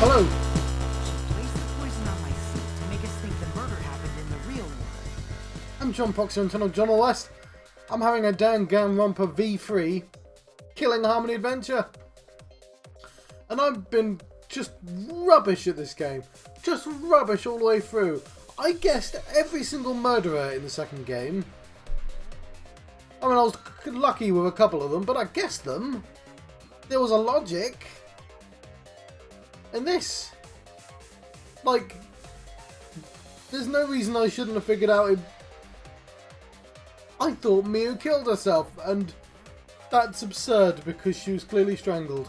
Hello. Place the poison on my seat to make us think the murder happened in the real world. I'm John Foxer and Tunnel John West. I'm having a Danganronpa V3 Killing Harmony adventure. And I've been just rubbish at this game. Just rubbish all the way through. I guessed every single murderer in the second game. I mean, I was lucky with a couple of them, but I guessed them. There was a logic. And this, like, there's no reason I shouldn't have figured out it. I thought Miu killed herself, and that's absurd because she was clearly strangled.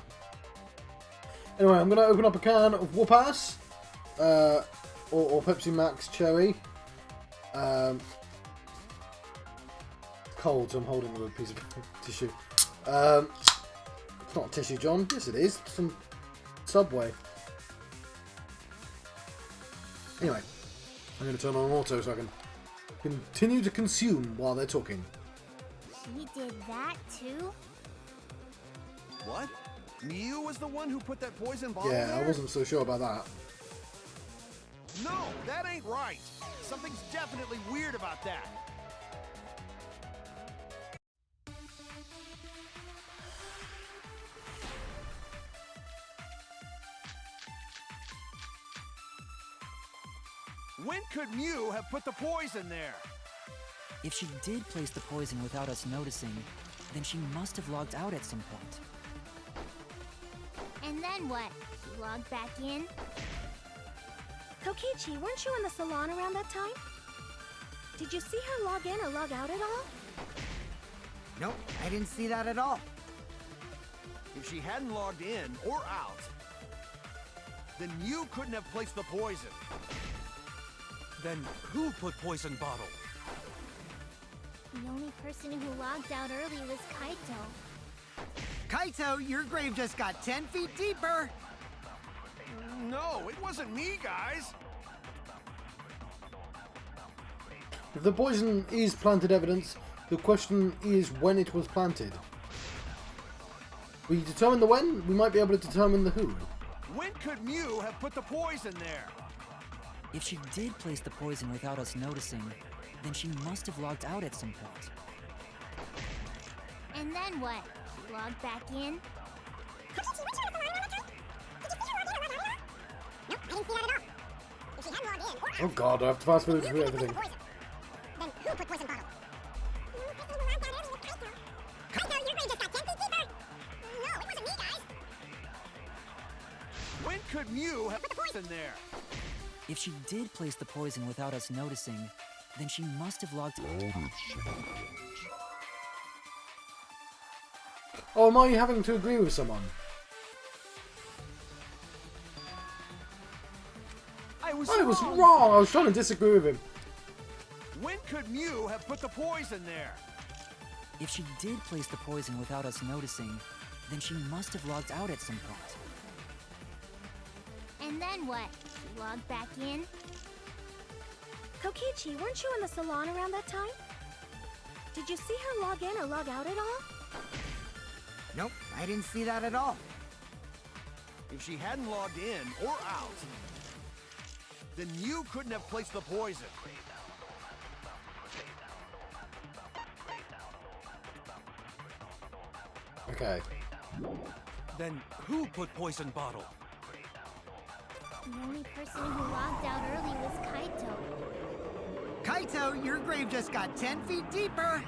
Anyway, I'm going to open up a can of Whoop-Ass, or Pepsi Max Cherry. Cold, so I'm holding it with a piece of tissue. It's not tissue, John. Yes, it is. It's from Subway. Anyway, I'm going to turn on auto so I can continue to consume while they're talking. She did that too? What? Miu was the one who put that poison bottle Yeah, there? I wasn't so sure about that. No, that ain't right. Something's definitely weird about that. When could Miu have put the poison there? If she did place the poison without us noticing, then she must have logged out at some point. And then what? She logged back in? Kokichi, weren't you in the salon around that time? Did you see her log in or log out at all? Nope, I didn't see that at all. If she hadn't logged in or out, then Miu couldn't have placed the poison. Then who put poison bottle? The only person who logged out early was Kaito. Kaito, your grave just got 10 feet deeper! No, it wasn't me, guys. If the poison is planted evidence, the question is when it was planted. We determine the when, we might be able to determine the who. When could Miu have put the poison there? If she did place the poison without us noticing, then she must have logged out at some point. And then what? She logged back in? Oh god, I have to fast forward through everything. When could Miu have put the poison there? If she did place the poison without us noticing, then she must have logged out. Oh, am I having to agree with someone? I was wrong! I was trying to disagree with him. When could Miu have put the poison there? If she did place the poison without us noticing, then she must have logged out at some point. And then what? She logged back in? Kokichi, weren't you in the salon around that time? Did you see her log in or log out at all? Nope, I didn't see that at all. If she hadn't logged in or out, then Miu couldn't have placed the poison. Okay. Then who put poison bottle? The only person who logged out early was Kaito. Kaito, your grave just got 10 feet deeper!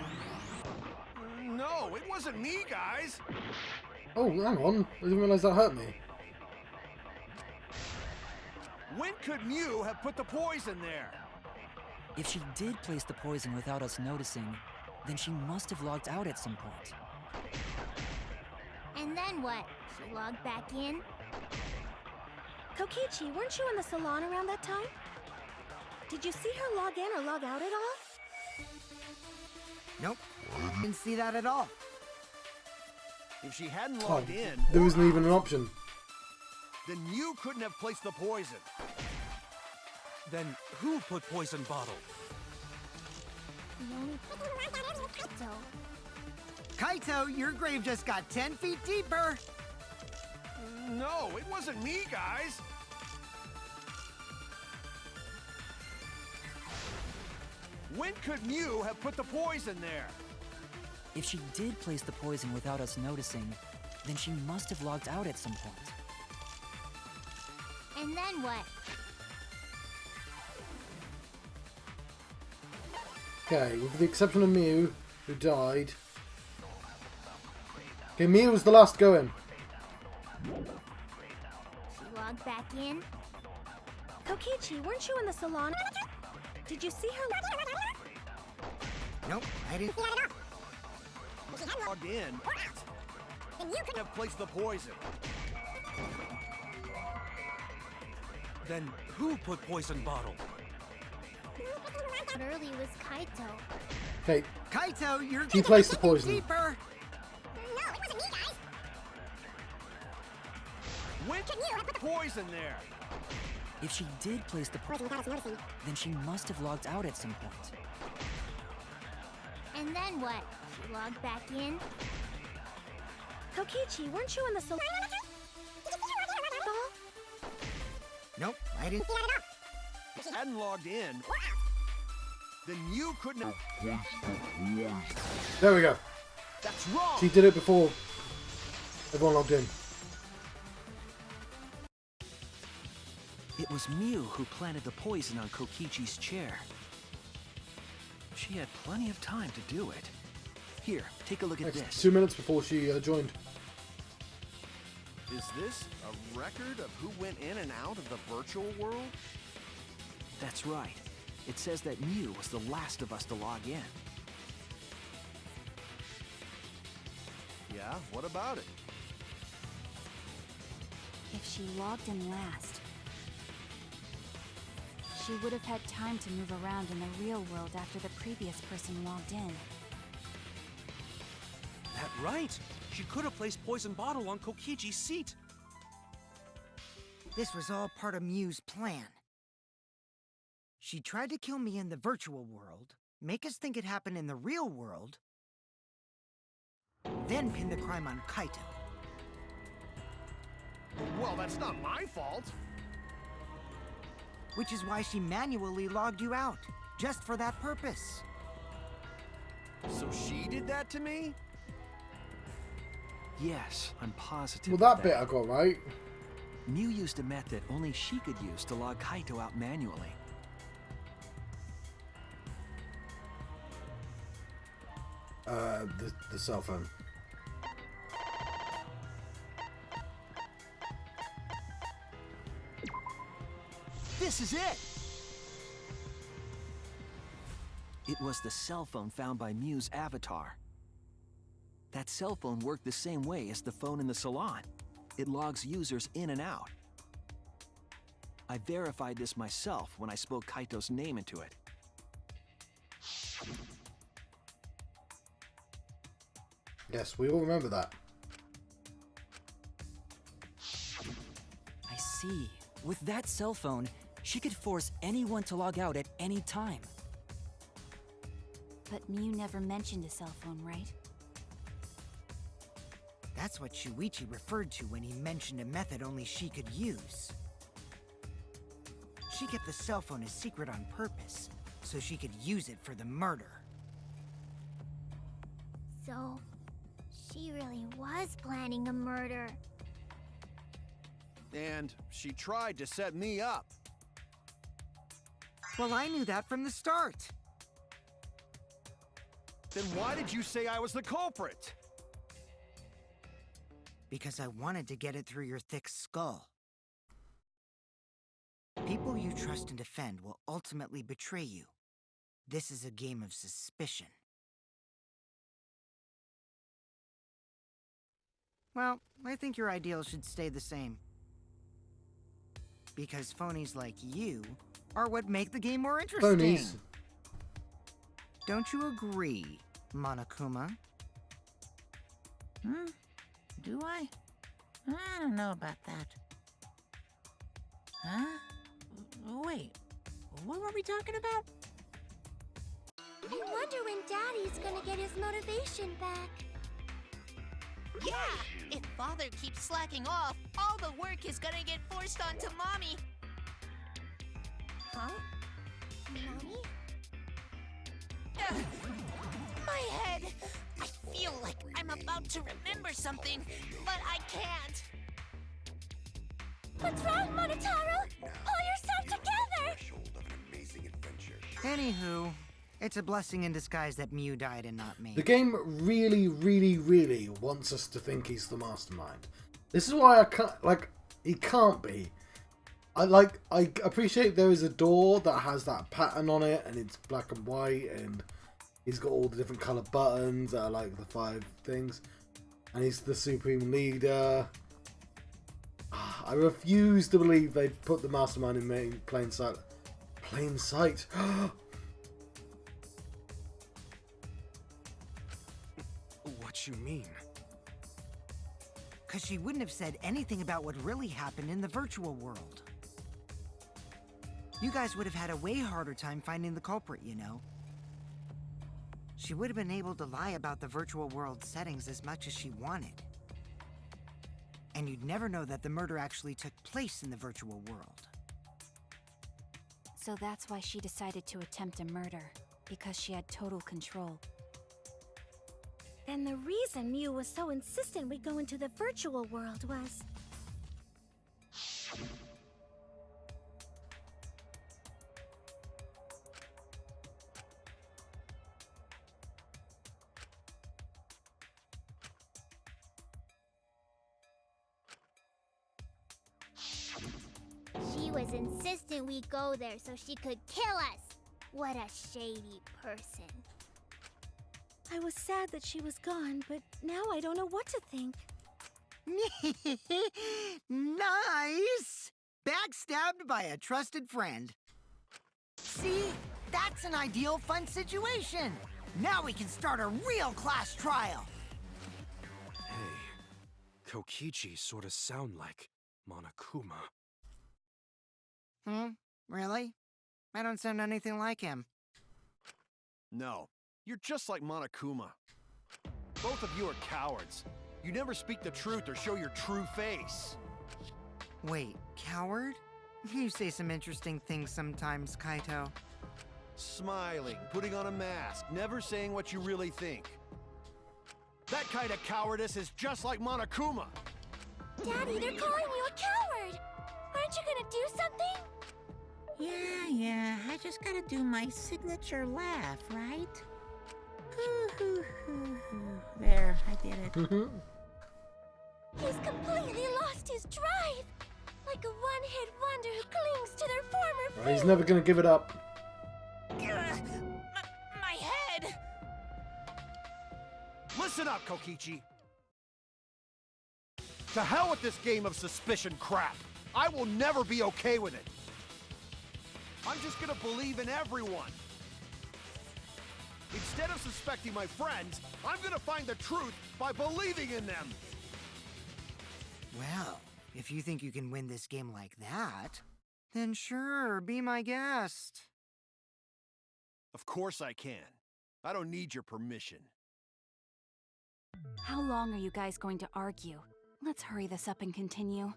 No, it wasn't me, guys. Oh, hang on. I didn't realise that hurt me. When could Miu have put the poison there? If she did place the poison without us noticing, then she must have logged out at some point. And then what? She logged back in? Kokichi, weren't you in the salon around that time? Did you see her log in or log out at all? Nope, I didn't see that at all. If she hadn't Oh, logged in there or isn't even out, an option. then Miu couldn't have placed the poison. Then who put poison bottle? The only person who logged out early was Kaito. Kaito, your grave just got 10 feet deeper! No, it wasn't me, guys. When could Mew have put the poison there? If she did place the poison without us noticing, then she must have logged out at some point. And then what? Okay, with the exception of Mew, who died. Okay, Mew was the last to go in. She logged back in? Kokichi, weren't you in the salon? Did you see her? Nope, I didn't. Logged in. Then you could Have placed the poison. Then who put poison bottle? early was Kaito. Okay, Kaito, you're she placed the poison. deeper. No, it wasn't me, guys. When could Mew have put the poison there? If she did place the poison, Without us noticing. then she must have logged out at some point. And then what? She logged back in? Kokichi, weren't you in the salon? Nope, I didn't. If she hadn't logged in, then you couldn't have... There we go. That's wrong! She did it before everyone logged in. It was Mew who planted the poison on Kokichi's chair. She had plenty of time to do it. Here, take a look at Next, this. 2 minutes before she joined. Is this a record of who went in and out of the virtual world? That's right. It says that Mew was the last of us to log in. Yeah, what about it? If she logged in last, she would have had time to move around in the real world after the previous person logged in. That right. She could have placed poison bottle on Kokichi's seat. This was all part of Mew's plan. She tried to kill me in the virtual world, make us think it happened in the real world, then pin the crime on Kaito. Well, that's not my fault. Which is why she manually logged you out, just for that purpose. So she did that to me? Yes, I'm positive. Well, of that bit I got right. Mew used a method only she could use to log Kaito out manually. The cell phone. This is it! It was the cell phone found by Mew's avatar. That cell phone worked the same way as the phone in the salon. It logs users in and out. I verified this myself when I spoke Kaito's name into it. Yes, we all remember that. I see. With that cell phone, she could force anyone to log out at any time. But Mew never mentioned a cell phone, right? That's what Shuichi referred to when he mentioned a method only she could use. She kept the cell phone a secret on purpose, so she could use it for the murder. So, she really was planning a murder. And she tried to set me up. Well, I knew that from the start. Then why did you say I was the culprit? Because I wanted to get it through your thick skull. People you trust and defend will ultimately betray you. This is a game of suspicion. Well, I think your ideals should stay the same. Because phonies like you are what make the game more interesting. Phonies. Don't you agree, Monokuma? Do I? I don't know about that. Huh? Wait, what were we talking about? I wonder when Daddy's gonna get his motivation back. Yeah! If Father keeps slacking off, all the work is gonna get forced onto Mommy. Huh? Mommy? My head! I feel like I'm about to remember something, but I can't. What's wrong, Monotaro? Pull yourself together! Anywho, it's a blessing in disguise that Mew died and not me. The game really, really, really wants us to think he's the mastermind. This is why I can't, like, he can't be. I appreciate there is a door that has that pattern on it and it's black and white and he's got all the different colour buttons that are like the 5 things. And he's the supreme leader. I refuse to believe they put the mastermind in plain sight. Plain sight? What you mean? Because she wouldn't have said anything about what really happened in the virtual world. You guys would have had a way harder time finding the culprit, you know. She would have been able to lie about the virtual world settings as much as she wanted. And you'd never know that the murder actually took place in the virtual world. So that's why she decided to attempt a murder, because she had total control. Then the reason Mew was so insistent we go into the virtual world was... She was insistent we go there so she could kill us. What a shady person. I was sad that she was gone, but now I don't know what to think. Nice! Backstabbed by a trusted friend. See? That's an ideal fun situation! Now we can start a real class trial! Hey, Kokichi sorta sound like Monokuma. Really? I don't sound anything like him. No, you're just like Monokuma. Both of you are cowards. You never speak the truth or show your true face. Wait, coward? You say some interesting things sometimes, Kaito. Smiling, putting on a mask, never saying what you really think. That kind of cowardice is just like Monokuma. Daddy, they're calling you a coward! Aren't you gonna do something? Yeah, I just gotta do my signature laugh, right? Hoo, hoo, hoo, hoo. There, I did it. He's completely lost his drive! Like a one-hit wonder who clings to their former He's never going to give it up. My head! Listen up, Kokichi. To hell with this game of suspicion crap. I will never be okay with it. I'm just gonna believe in everyone. Instead of suspecting my friends, I'm gonna find the truth by believing in them. Well, if you think you can win this game like that, then sure, be my guest. Of course I can. I don't need your permission. How long are you guys going to argue? Let's hurry this up and continue.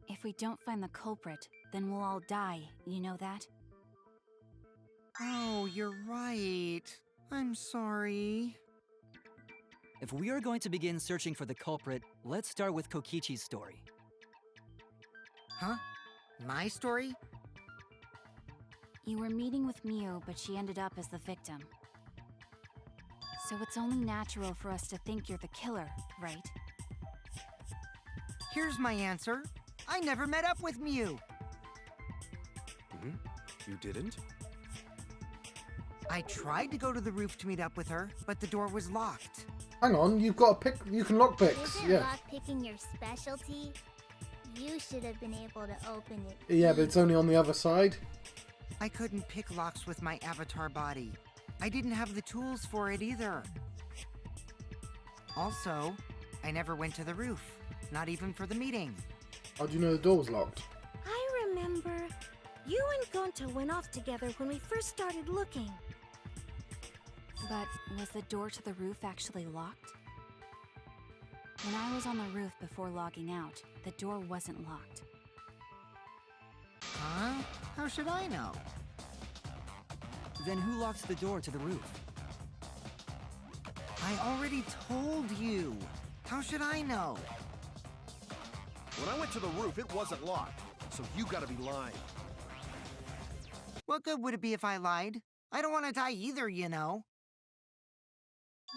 If we don't find the culprit, then we'll all die, you know that? Oh, you're right. I'm sorry. If we are going to begin searching for the culprit, let's start with Kokichi's story. Huh? My story? You were meeting with Mew, but she ended up as the victim. So it's only natural for us to think you're the killer, right? Here's my answer. I never met up with Mew. You didn't? I tried to go to the roof to meet up with her, but the door was locked. Hang on, you've got to pick. You can lock picks. Isn't Yeah. lockpicking your specialty? You should have been able to open it. Yeah, but it's only on the other side. I couldn't pick locks with my avatar body. I didn't have the tools for it either. Also, I never went to the roof. Not even for the meeting. How do you know the door was locked? I remember you and Gonta went off together when we first started looking. But was the door to the roof actually locked? When I was on the roof before logging out, the door wasn't locked. Huh? How should I know? Then who locked the door to the roof? I already told you. How should I know? When I went to the roof, it wasn't locked. So you gotta be lying. What good would it be if I lied? I don't want to die either, you know.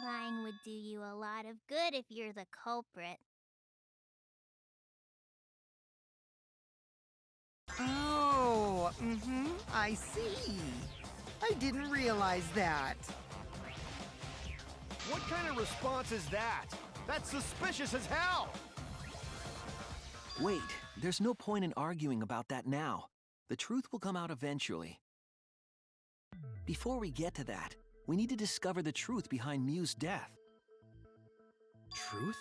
Lying would do you a lot of good if you're the culprit. Oh, I see. I didn't realize that. What kind of response is that? That's suspicious as hell! Wait, there's no point in arguing about that now. The truth will come out eventually. Before we get to that, we need to discover the truth behind Mew's death. Truth?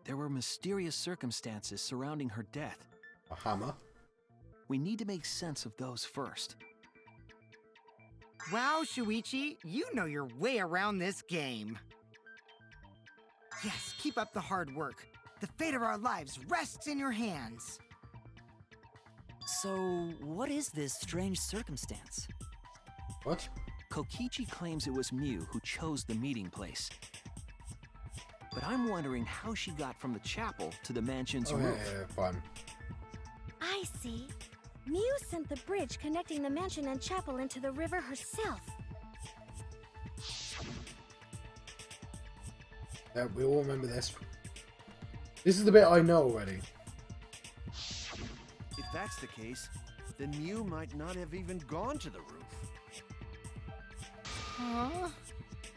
There were mysterious circumstances surrounding her death. A hammer. We need to make sense of those first. Wow, Shuichi, you know your way around this game. Yes, keep up the hard work. The fate of our lives rests in your hands. So, what is this strange circumstance? What? Kokichi claims it was Mew who chose the meeting place. But I'm wondering how she got from the chapel to the mansion's roof. Fine. I see. Mew sent the bridge connecting the mansion and chapel into the river herself. Yeah, we all remember this. This is the bit I know already. If that's the case, then Mew might not have even gone to the roof. Huh?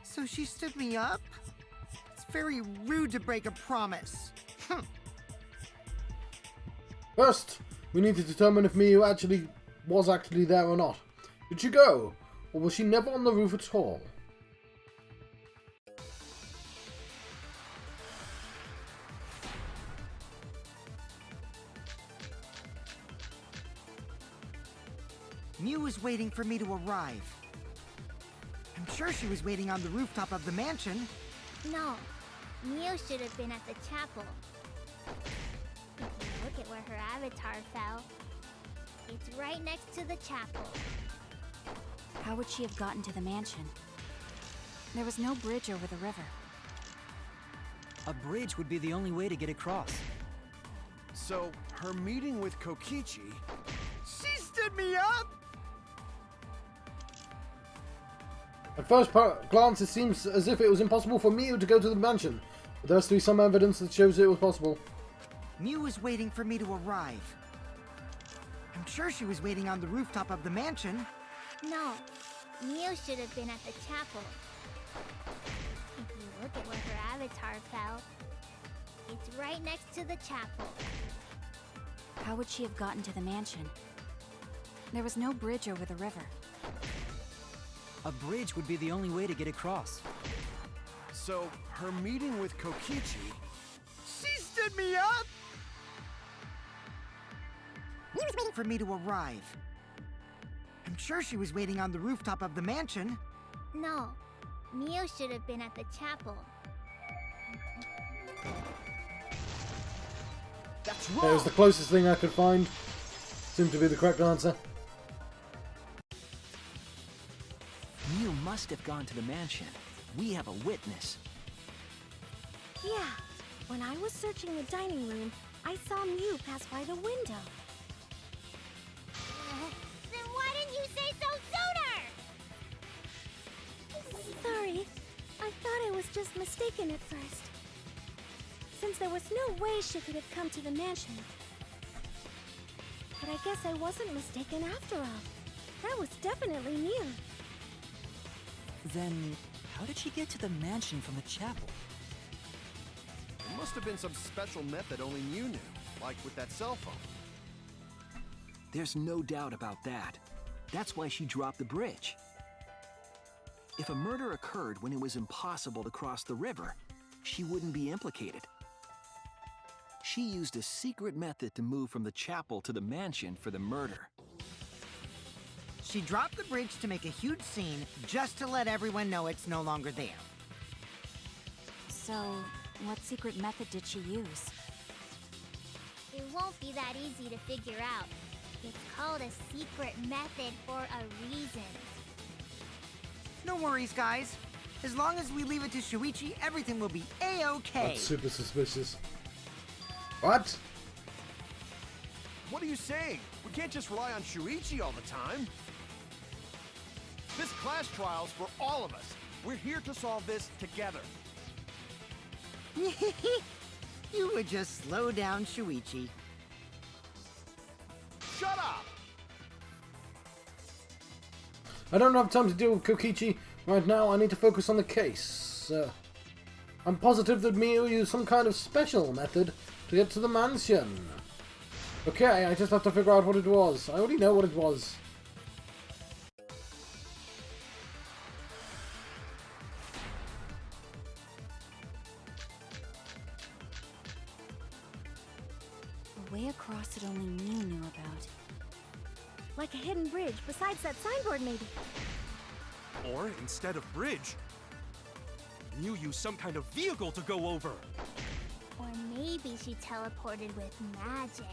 So she stood me up? It's very rude to break a promise. First, we need to determine if Mew was actually there or not. Did she go? Or was she never on the roof at all? Mew was waiting for me to arrive. I'm sure she was waiting on the rooftop of the mansion. No, Mew should have been at the chapel. If you look at where her avatar fell, it's right next to the chapel. How would she have gotten to the mansion? There was no bridge over the river. A bridge would be the only way to get across. So, her meeting with Kokichi... She stood me up! At first glance, it seems as if it was impossible for Mew to go to the mansion, but there has to be some evidence that shows it was possible. Mew was waiting for me to arrive. I'm sure she was waiting on the rooftop of the mansion. No, Mew should have been at the chapel. If you look at where her avatar fell, it's right next to the chapel. How would she have gotten to the mansion? There was no bridge over the river. A bridge would be the only way to get across. So, her meeting with Kokichi... She stood me up! Mew was waiting for me to arrive. I'm sure she was waiting on the rooftop of the mansion. No, Mew should have been at the chapel. That's That wrong! was the closest thing I could find. Seemed to be the correct answer. Mew must have gone to the mansion. We have a witness. Yeah, when I was searching the dining room, I saw Mew pass by the window. Then why didn't you say so sooner? Sorry, I thought I was just mistaken at first. Since there was no way she could have come to the mansion. But I guess I wasn't mistaken after all. That was definitely Mew. Then, how did she get to the mansion from the chapel? There must have been some special method only Mew knew, like with that cell phone. There's no doubt about that. That's why she dropped the bridge. If a murder occurred when it was impossible to cross the river, she wouldn't be implicated. She used a secret method to move from the chapel to the mansion for the murder. She dropped the bridge to make a huge scene just to let everyone know it's no longer there. So, what secret method did she use? It won't be that easy to figure out. It's called a secret method for a reason. No worries, guys. As long as we leave it to Shuichi, everything will be A-okay. That's super suspicious. What? What are you saying? We can't just rely on Shuichi all the time. This class trial's for all of us. We're here to solve this together. You would just slow down Shuichi. Shut up! I don't have time to deal with Kokichi right now. I need to focus on the case. I'm positive that Miu used some kind of special method to get to the mansion. Okay, I just have to figure out what it was. I already know what it was. A way across that only Miu knew about. Like a hidden bridge besides that signboard, maybe. Or instead of bridge, Miu used some kind of vehicle to go over. Or maybe she teleported with magic.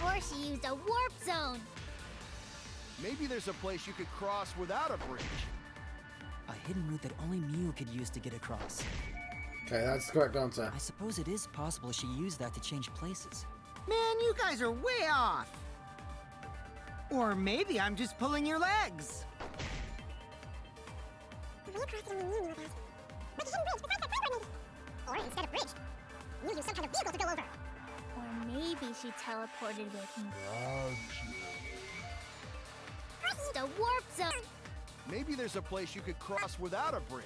Or she used a warp zone. Maybe there's a place you could cross without a bridge. A hidden route that only Miu could use to get across. Okay, that's the correct answer. I suppose it is possible she used that to change places. Man, you guys are way off. Or maybe I'm just pulling your legs. Or instead of bridge, you use some kind of vehicle to go over. Or maybe she teleported with the warp zone. Maybe there's a place you could cross without a bridge.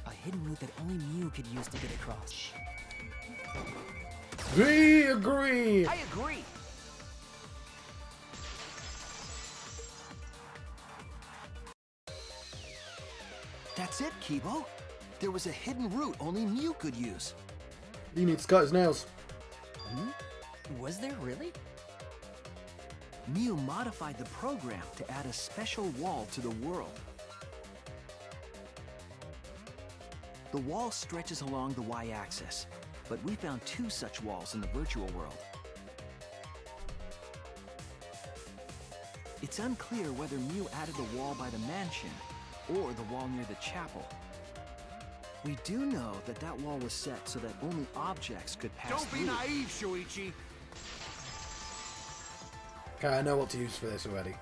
A hidden route that only Miu could use to get across. We agree! I agree! That's it, Kibo. There was a hidden route only Miu could use. He needs to cut his nails. Was there really? Miu modified the program to add a special wall to the world. The wall stretches along the y-axis, but we found 2 such walls in the virtual world. It's unclear whether Miu added the wall by the mansion or the wall near the chapel. We do know that that wall was set so that only objects could pass Don't through. be naive, Shuichi. Okay, I know what to use for this already.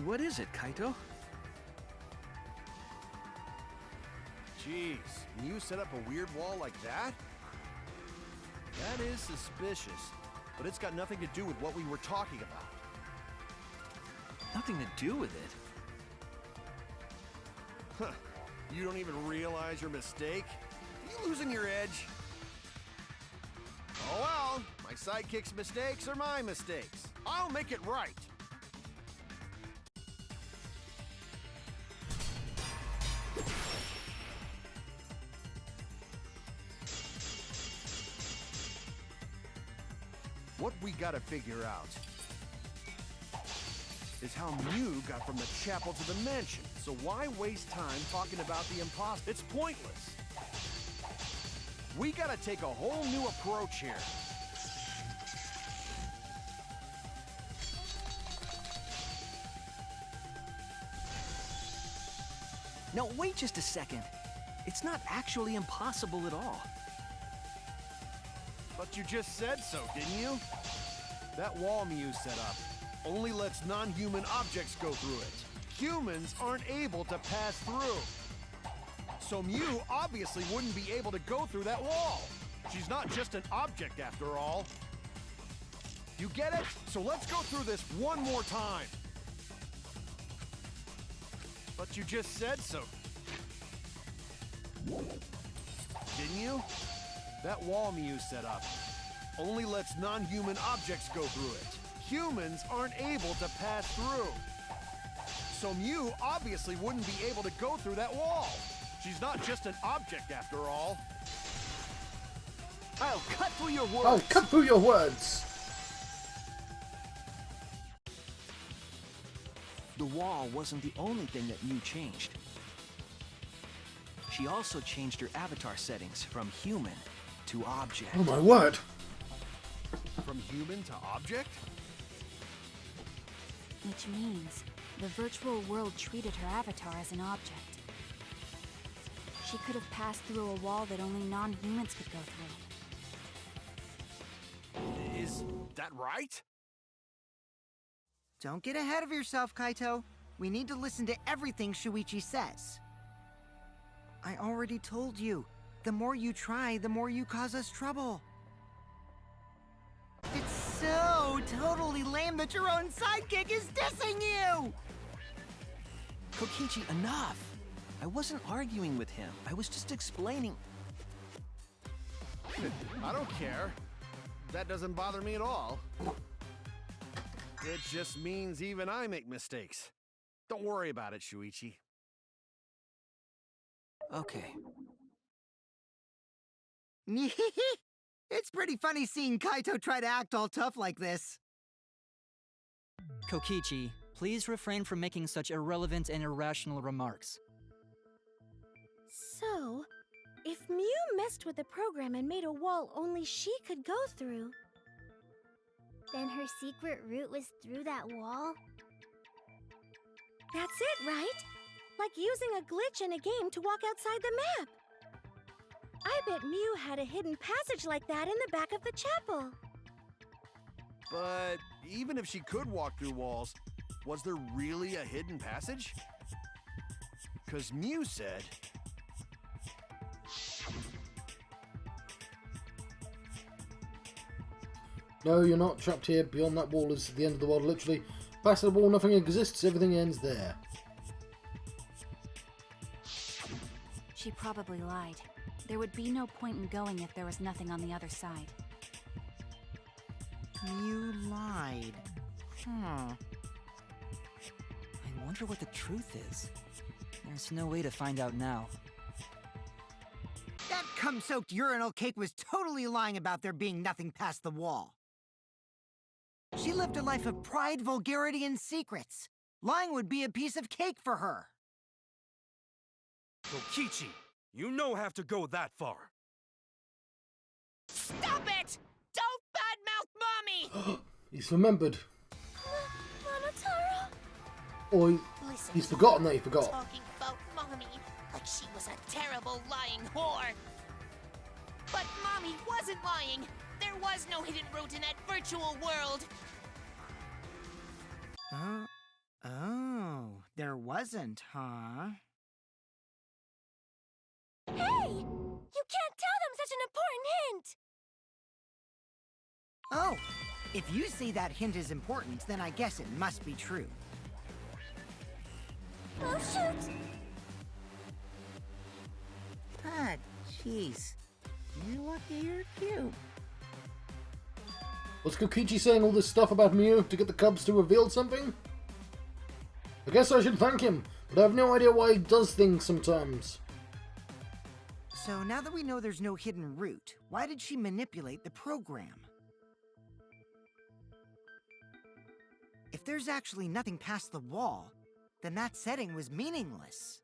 What is it, Kaito? Jeez, Miu set up a weird wall like that? That is suspicious, but it's got nothing to do with what we were talking about. Nothing to do with it. Huh. You don't even realize your mistake? Are you losing your edge? Oh well, my sidekick's mistakes are my mistakes. I'll make it right. What we gotta figure out is how Miu got from the chapel to the mansion. So why waste time talking about the imposter? It's pointless. We gotta take a whole new approach here. No, wait just a second. It's not actually impossible at all. But you just said so, didn't you? That wall Miu set up only lets non-human objects go through it. Humans aren't able to pass through. So Miu obviously wouldn't be able to go through that wall. She's not just an object after all. You get it? So let's go through this one more time. But you just said so. Didn't you? That wall Miu set up only lets non-human objects go through it. Humans aren't able to pass through. So Miu obviously wouldn't be able to go through that wall. She's not just an object after all. I'll cut through your words. Oh, cut through your words! The wall wasn't the only thing that Miu changed. She also changed her avatar settings from human to object. Oh my word! From human to object? Which means the virtual world treated her avatar as an object. She could have passed through a wall that only non-humans could go through. Is that right? Don't get ahead of yourself, Kaito. We need to listen to everything Shuichi says. I already told you, the more you try, the more you cause us trouble. It's so totally lame that your own sidekick is dissing you! Kokichi, enough! I wasn't arguing with him. I was just explaining. I don't care. That doesn't bother me at all. It just means even I make mistakes. Don't worry about it, Shuichi. Okay. It's pretty funny seeing Kaito try to act all tough like this. Kokichi, please refrain from making such irrelevant and irrational remarks. So, if Mew messed with the program and made a wall only she could go through, Then her secret route was through that wall? that's it, right? Like using a glitch in a game to walk outside the map. I bet Mew had a hidden passage like that in the back of the chapel. But even if she could walk through walls, was there really a hidden passage? 'Cause Mew said... No, you're not trapped here. Beyond that wall is the end of the world, literally. Past the wall, nothing exists. Everything ends there. She probably lied. There would be no point in going if there was nothing on the other side. You lied. Huh. I wonder what the truth is. There's no way to find out now. That cum-soaked urinal cake was totally lying about there being nothing past the wall. She lived a life of pride, vulgarity, and secrets. Lying would be a piece of cake for her. Kokichi, you no have to go that far. Stop it! Don't badmouth Mommy! He's remembered. Monotaro? Or Listen, he's forgotten that he forgot. talking about Mommy like she was a terrible lying whore. But Mommy wasn't lying. There was no hidden route in that virtual world. Oh, there wasn't, huh? Hey! You can't tell them such an important hint! Oh, if you say that hint is important, then I guess it must be true. Oh, shoot! Ah, jeez. You're lucky you're cute. Was Kokichi saying all this stuff about Mew to get the Cubs to reveal something? I guess I should thank him, but I have no idea why he does things sometimes. So now that we know there's no hidden route, why did she manipulate the program? If there's actually nothing past the wall, then that setting was meaningless.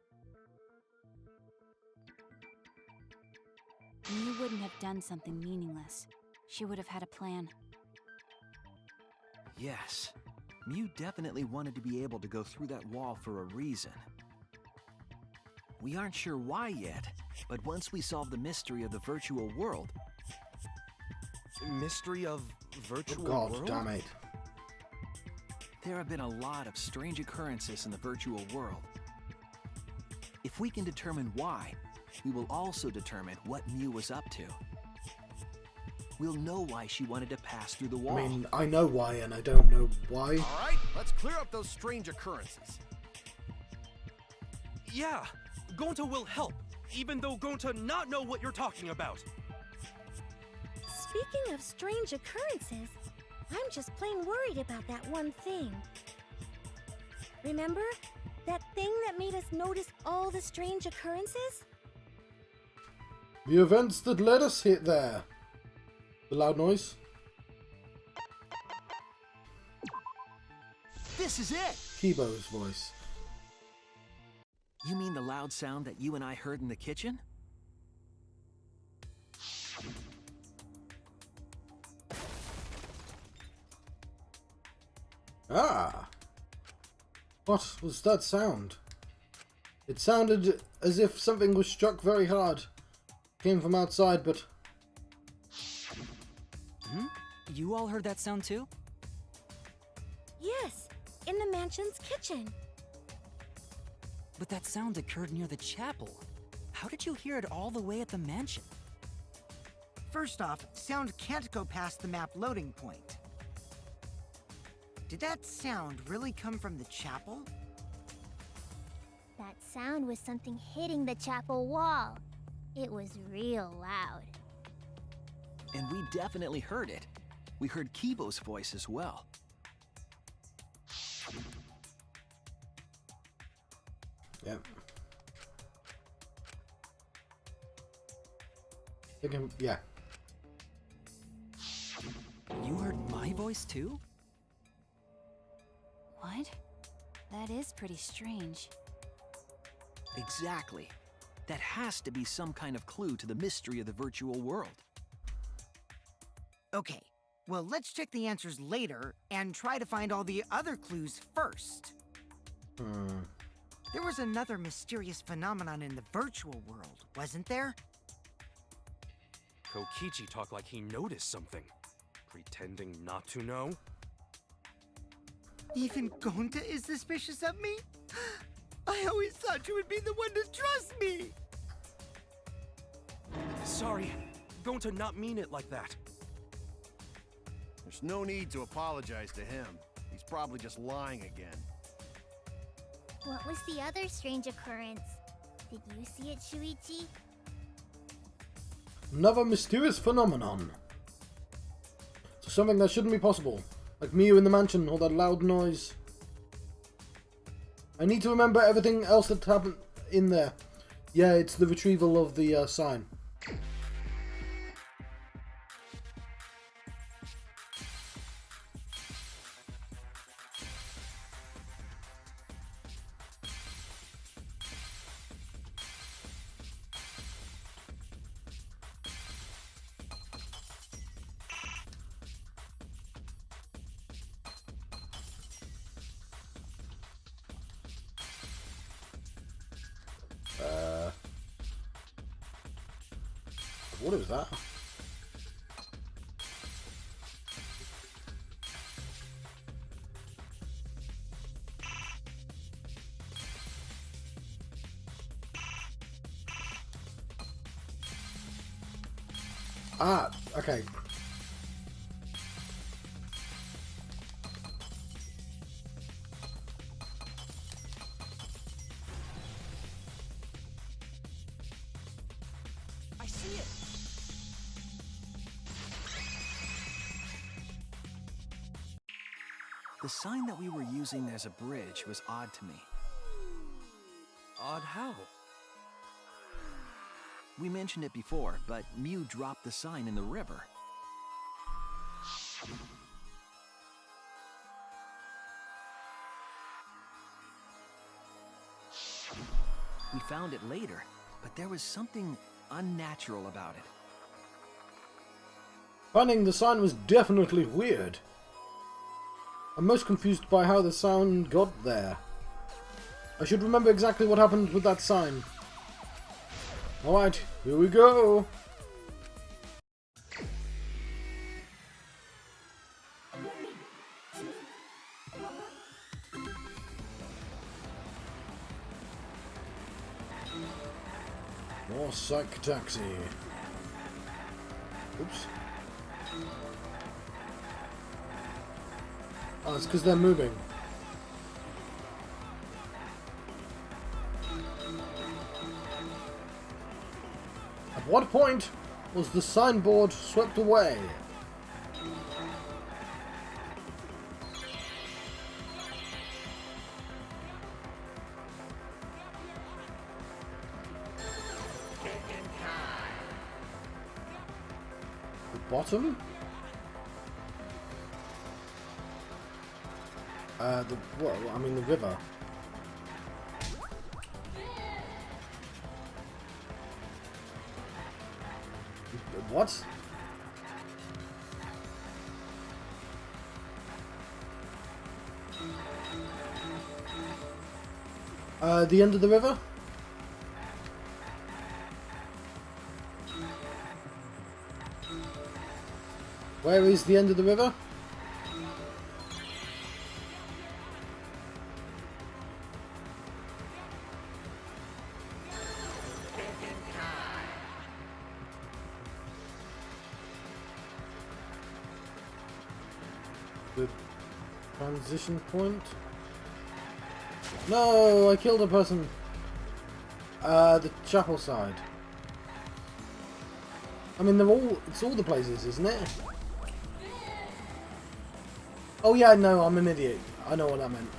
Mew wouldn't have done something meaningless. She would have had a plan. Yes. Mew definitely wanted to be able to go through that wall for a reason. We aren't sure why yet, but once we solve the mystery of the virtual world... Mystery of virtual God world? damn it. There have been a lot of strange occurrences in the virtual world. If we can determine why, we will also determine what Mew was up to. We'll know why she wanted to pass through the wall. I mean, I know why and I don't know why. Alright, let's clear up those strange occurrences. Yeah, Gonta will help, even though Gonta not know what you're talking about. Speaking of strange occurrences, I'm just plain worried about that one thing. Remember? That thing that made us notice all the strange occurrences? The events that led us hit there. The loud noise. This is it! Kibo's voice. You mean the loud sound that you and I heard in the kitchen? Ah! What was that sound? It sounded as if something was struck very hard. Came from outside, but... Hmm? You all heard that sound too? Yes, in the mansion's kitchen. But that sound occurred near the chapel. How did you hear it all the way at the mansion? First off, sound can't go past the map loading point. Did that sound really come from the chapel? That sound was something hitting the chapel wall. It was real loud. And we definitely heard it. We heard Kibo's voice as well. Yeah. Yeah. You heard my voice too? What? That is pretty strange. Exactly. That has to be some kind of clue to the mystery of the virtual world. Okay, well, let's check the answers later and try to find all the other clues first. There was another mysterious phenomenon in the virtual world, wasn't there? Kokichi talked like he noticed something, pretending not to know. Even Gonta is suspicious of me? I always thought you would be the one to trust me! Sorry, going to not mean it like that. There's no need to apologize to him. He's probably just lying again. What was the other strange occurrence? Did you see it, Shuichi? Another mysterious phenomenon. So something that shouldn't be possible. Like Miu in the mansion, or that loud noise. I need to remember everything else that happened in there. Yeah, it's the retrieval of the sign. What is that? Ah, okay. I see it! The sign that we were using as a bridge was odd to me. Odd how? We mentioned it before, but Miu dropped the sign in the river. We found it later, but there was something unnatural about it. Finding the sign was definitely weird. I'm most confused by how the sound got there. I should remember exactly what happened with that sign. Alright, here we go! More psych taxi. Oops. Oh, it's because they're moving. At what point was the signboard swept away? The bottom? Well, I mean the river. What? The end of the river? Where is the end of the river? The transition point? No, I killed a person. The chapel side. I mean, it's all the places, isn't it? Oh yeah, no, I'm an idiot. I know what that meant.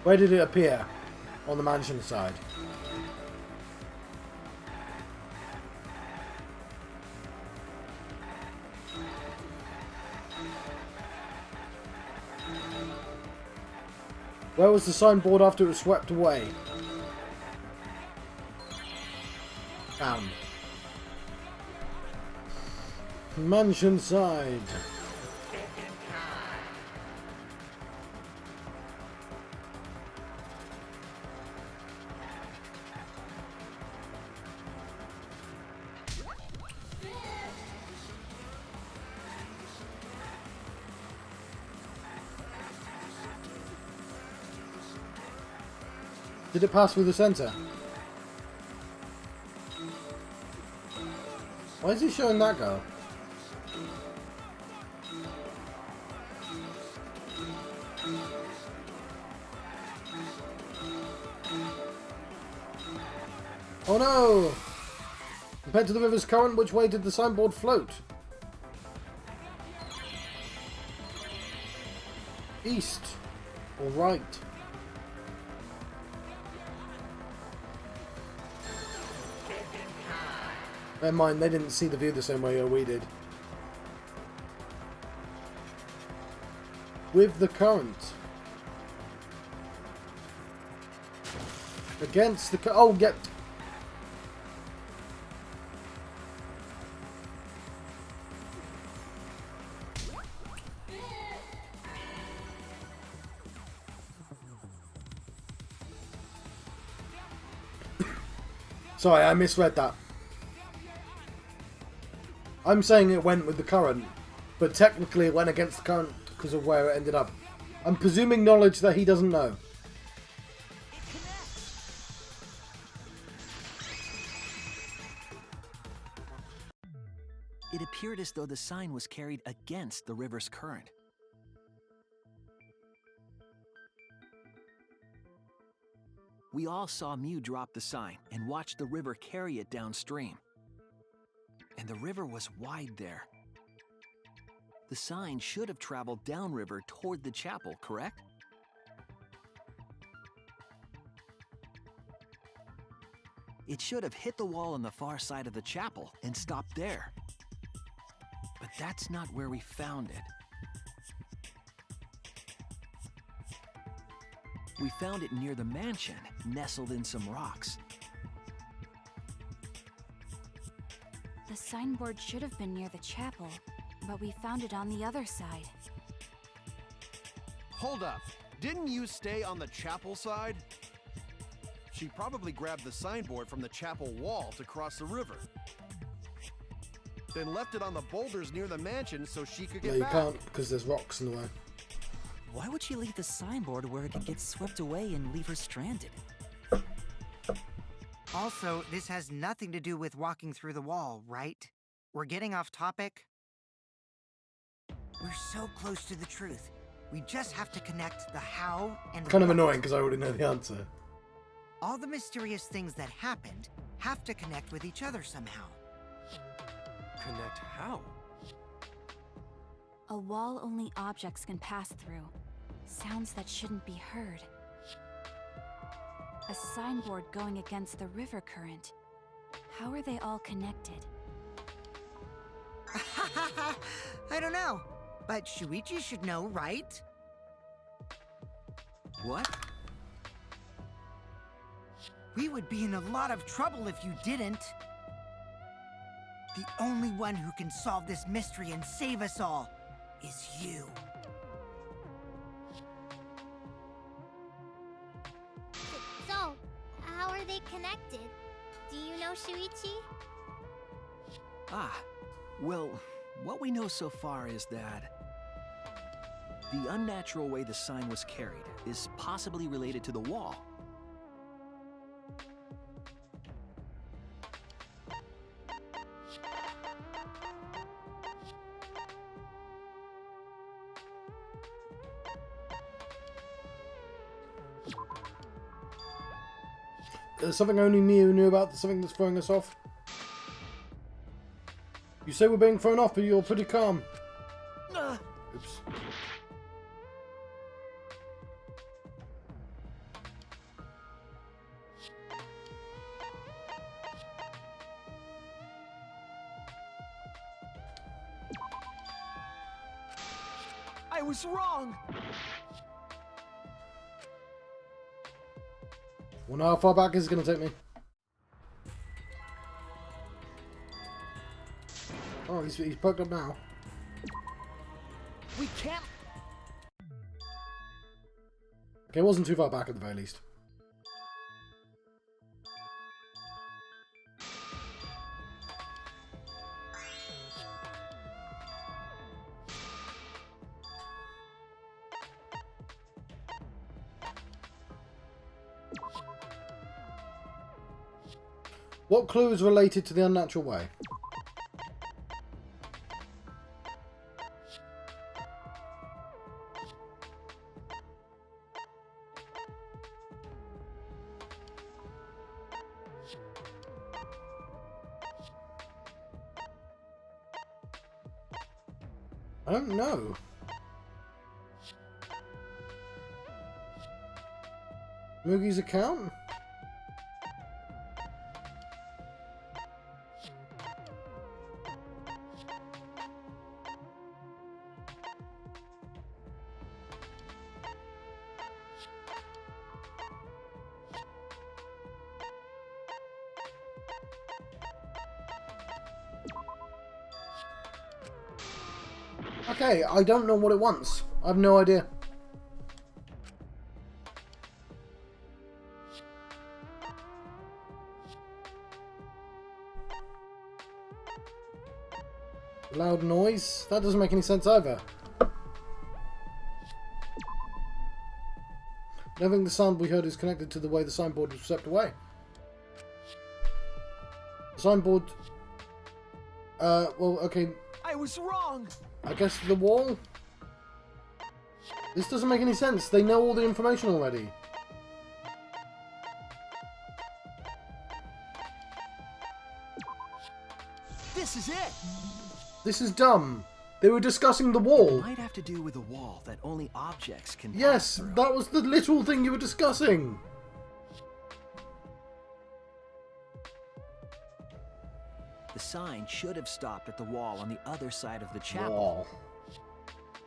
Where did it appear? On the mansion side. Where was the signboard after it was swept away? Found. Mansion side. Did it pass through the center? Why is he showing that girl? Oh no! Compared to the river's current, which way did the signboard float? East or right? Never mind, they didn't see the view the same way we did. With the current. Against the oh, get. Sorry, I misread that. I'm saying it went with the current, but technically it went against the current because of where it ended up. I'm presuming knowledge that he doesn't know. It appeared as though the sign was carried against the river's current. We all saw Mew drop the sign and watch the river carry it downstream. And the river was wide there. The sign should have traveled downriver toward the chapel, correct? It should have hit the wall on the far side of the chapel and stopped there. But that's not where we found it. We found it near the mansion, nestled in some rocks. The signboard should have been near the chapel, but we found it on the other side. Hold up. Didn't you stay on the chapel side? She probably grabbed the signboard from the chapel wall to cross the river. Then left it on the boulders near the mansion so she could get No, you back. can't because there's rocks in the way. Why would she leave the signboard where it could get swept away and leave her stranded? Also, this has nothing to do with walking through the wall, right? We're getting off topic. We're so close to the truth. We just have to connect the how and Kind of what. annoying because I already know the answer. All the mysterious things that happened have to connect with each other somehow. Connect how? A wall only objects can pass through. Sounds that shouldn't be heard. A signboard going against the river current. How are they all connected? I don't know, but Shuichi should know, right? What? We would be in a lot of trouble if you didn't. The only one who can solve this mystery and save us all is you. So, how are they connected? Do you know, Shuichi? Ah, well, what we know so far is that the unnatural way the sign was carried is possibly related to the wall. There's something only Neo knew about, something that's throwing us off. You say we're being thrown off, but you're pretty calm. Oops. I was wrong! Wonder how far back is it going to take me. Oh, he's perked up now. We can't... Okay, it wasn't too far back at the very least. What clue is related to the unnatural way? I don't know. Mugi's account? Okay, I don't know what it wants. I have no idea. Loud noise? That doesn't make any sense either. I don't think the sound we heard is connected to the way the signboard was swept away. The signboard... well, okay. I was wrong! I guess the wall? This doesn't make any sense. They know all the information already. This is it! This is dumb. They were discussing the wall. It might have to do with a wall that only objects can pass Yes, through. that was the literal thing you were discussing. The sign should have stopped at the wall on the other side of the chapel. Wall.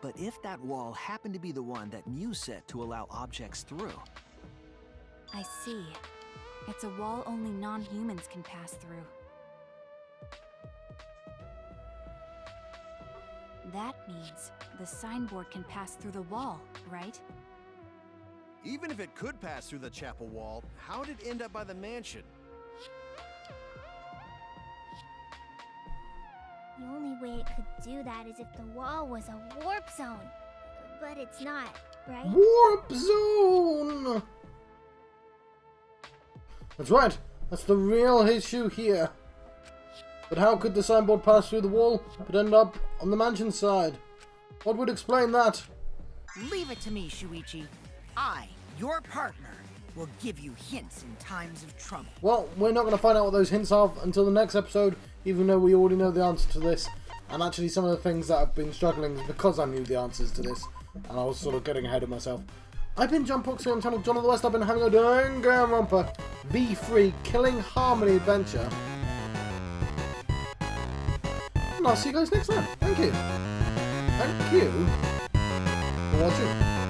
But if that wall happened to be the one that Muse set to allow objects through, I see. It's a wall only non-humans can pass through. That means the signboard can pass through the wall, right? Even if it could pass through the chapel wall, how did it end up by the mansion? The only way it could do that is if the wall was a warp zone. But it's not, right? Warp zone! That's right. That's the real issue here. But how could the signboard pass through the wall but end up on the mansion side? What would explain that? Leave it to me, Shuichi. I, your partner, will give you hints in times of trouble. Well, we're not going to find out what those hints are until the next episode, even though we already know the answer to this. And actually some of the things that I've been struggling is because I knew the answers to this. And I was sort of getting ahead of myself. I've been John Proxy on channel John of the West. I've been having a Danganronpa V3 Killing Harmony adventure. And I'll see you guys next time. Thank you. Thank you for watching.